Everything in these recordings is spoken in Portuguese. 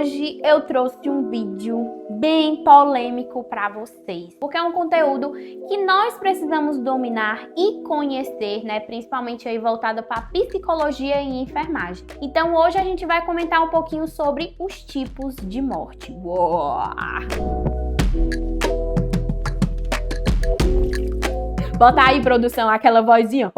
hoje eu trouxe um vídeo bem polêmico para vocês, porque é um conteúdo que nós precisamos dominar e conhecer, né? Principalmente aí voltado para psicologia e enfermagem. Então hoje a gente vai comentar um pouquinho sobre os tipos de morte. Uou! Bota aí, produção, aquela vozinha.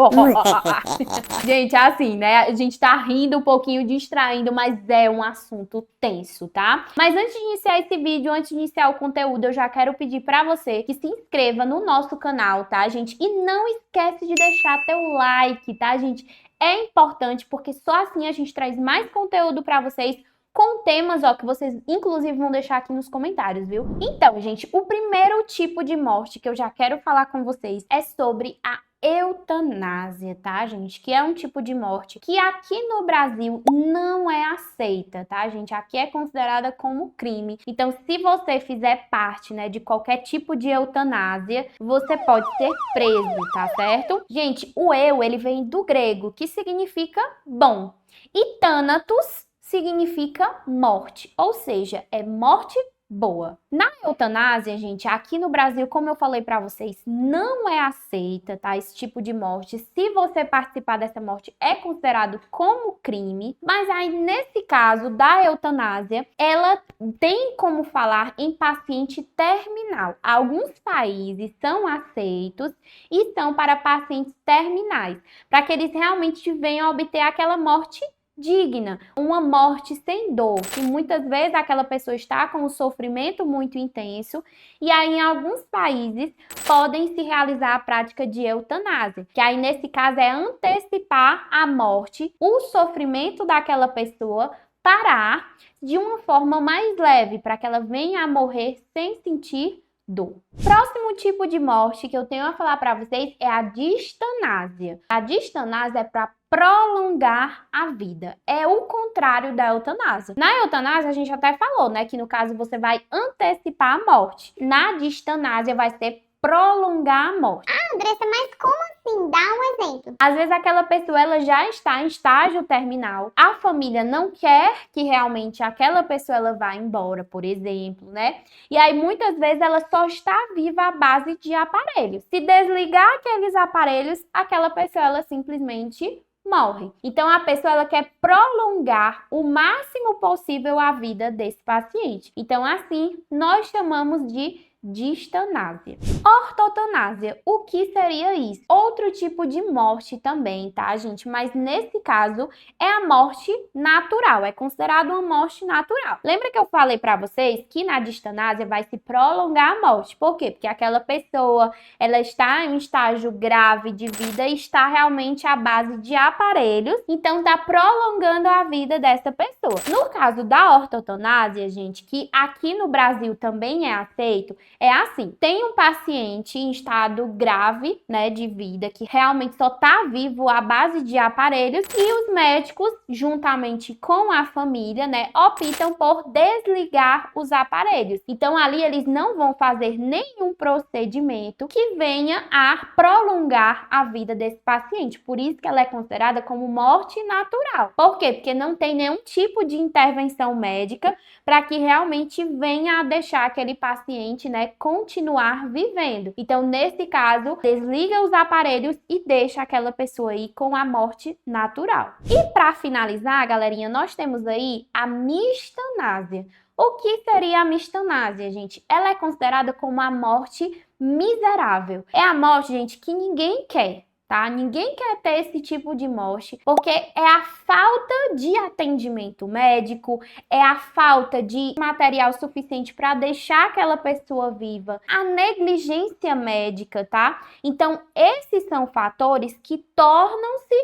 Gente, assim, né? A gente tá rindo um pouquinho, distraindo, mas é um assunto tenso, tá? Mas antes de iniciar esse vídeo, antes de iniciar o conteúdo, eu já quero pedir pra você que se inscreva no nosso canal, tá, gente? E não esquece de deixar teu like, tá, gente? É importante porque só assim a gente traz mais conteúdo pra vocês, com temas, ó, que vocês inclusive vão deixar aqui nos comentários, viu? Então, gente, o primeiro tipo de morte que eu já quero falar com vocês é sobre a eutanásia, tá, gente? Que é um tipo de morte que aqui no Brasil não é aceita, tá, gente? Aqui é considerada como crime. Então, se você fizer parte, né, de qualquer tipo de eutanásia, você pode ser preso, tá certo? Gente, o ele vem do grego, que significa bom. E thanatos significa morte, ou seja, é morte boa. Na eutanásia, gente, aqui no Brasil, como eu falei pra vocês, não é aceita, tá? Esse tipo de morte. Se você participar dessa morte, é considerado como crime. Mas aí, nesse caso da eutanásia, ela tem como falar em paciente terminal. Alguns países são aceitos e são para pacientes terminais, para que eles realmente venham a obter aquela morte digna, uma morte sem dor, que muitas vezes aquela pessoa está com um sofrimento muito intenso, e aí em alguns países podem se realizar a prática de eutanásia, que aí nesse caso é antecipar a morte, o sofrimento daquela pessoa, parar de uma forma mais leve, para que ela venha a morrer sem sentir dor. Próximo tipo de morte que eu tenho a falar para vocês é a distanásia. A distanásia é para prolongar a vida. É o contrário da eutanásia. Na eutanásia, a gente até falou, né, que no caso você vai antecipar a morte. Na distanásia vai ser prolongar a morte. Ah, Andressa, mas como assim? Dá um exemplo. Às vezes aquela pessoa ela já está em estágio terminal, a família não quer que realmente aquela pessoa ela vá embora, por exemplo, né? E aí muitas vezes ela só está viva à base de aparelhos. Se desligar aqueles aparelhos, aquela pessoa ela simplesmente morre. Então a pessoa ela quer prolongar o máximo possível a vida desse paciente. Então assim nós chamamos de distanásia. Ortotanásia, o que seria isso? Outro tipo de morte também, tá, gente? Mas nesse caso é a morte natural, é considerado uma morte natural. Lembra que eu falei para vocês que na distanásia vai se prolongar a morte? Por quê? Porque aquela pessoa, ela está em um estágio grave de vida e está realmente à base de aparelhos, então tá prolongando a vida dessa pessoa. No caso da ortotanásia, gente, que aqui no Brasil também é aceito, é assim, tem um paciente em estado grave, né, de vida, que realmente só tá vivo à base de aparelhos e os médicos, juntamente com a família, né, optam por desligar os aparelhos. Então ali eles não vão fazer nenhum procedimento que venha a prolongar a vida desse paciente. Por isso que ela é considerada como morte natural. Por quê? Porque não tem nenhum tipo de intervenção médica para que realmente venha a deixar aquele paciente, né, continuar vivendo. Então, nesse caso, desliga os aparelhos e deixa aquela pessoa aí com a morte natural. E para finalizar, galerinha, nós temos aí a mistanásia. O que seria a mistanásia, gente? Ela é considerada como a morte miserável. É a morte, gente, que ninguém quer. Tá? Ninguém quer ter esse tipo de morte, porque é a falta de atendimento médico, é a falta de material suficiente para deixar aquela pessoa viva, a negligência médica, tá? Então, esses são fatores que tornam-se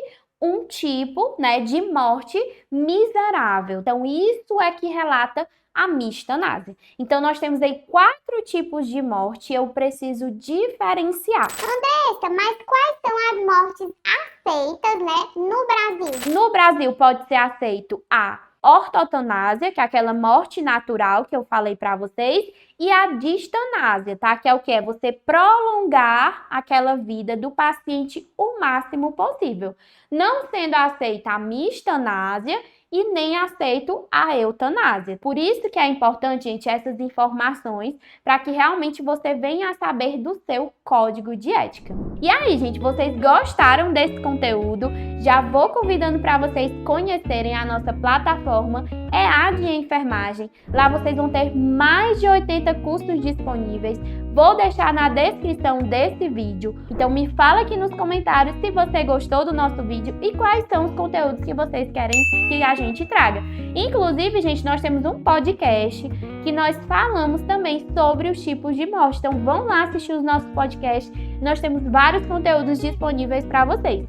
um tipo, né, de morte miserável. Então, isso é que relata a mistanásia. Então, nós temos aí 4 tipos de morte, eu preciso diferenciar. Andressa, mas quais são as mortes aceitas, né, no Brasil? No Brasil pode ser aceito a ortotanásia, que é aquela morte natural que eu falei para vocês, e a distanásia, tá? Que é o que? É você prolongar aquela vida do paciente o máximo possível. Não sendo aceita a mistanásia e nem aceito a eutanásia. Por isso que é importante, gente, essas informações para que realmente você venha a saber do seu código de ética. E aí, gente, vocês gostaram desse conteúdo? Já vou convidando para vocês conhecerem a nossa plataforma EAD em Enfermagem. Lá vocês vão ter mais de 80 cursos disponíveis. Vou deixar na descrição desse vídeo. Então me fala aqui nos comentários se você gostou do nosso vídeo e quais são os conteúdos que vocês querem que a gente traga. Inclusive, gente, nós temos um podcast que nós falamos também sobre os tipos de morte. Então vão lá assistir os nossos podcasts. Nós temos vários conteúdos disponíveis para vocês.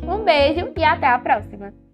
Um beijo e até a próxima!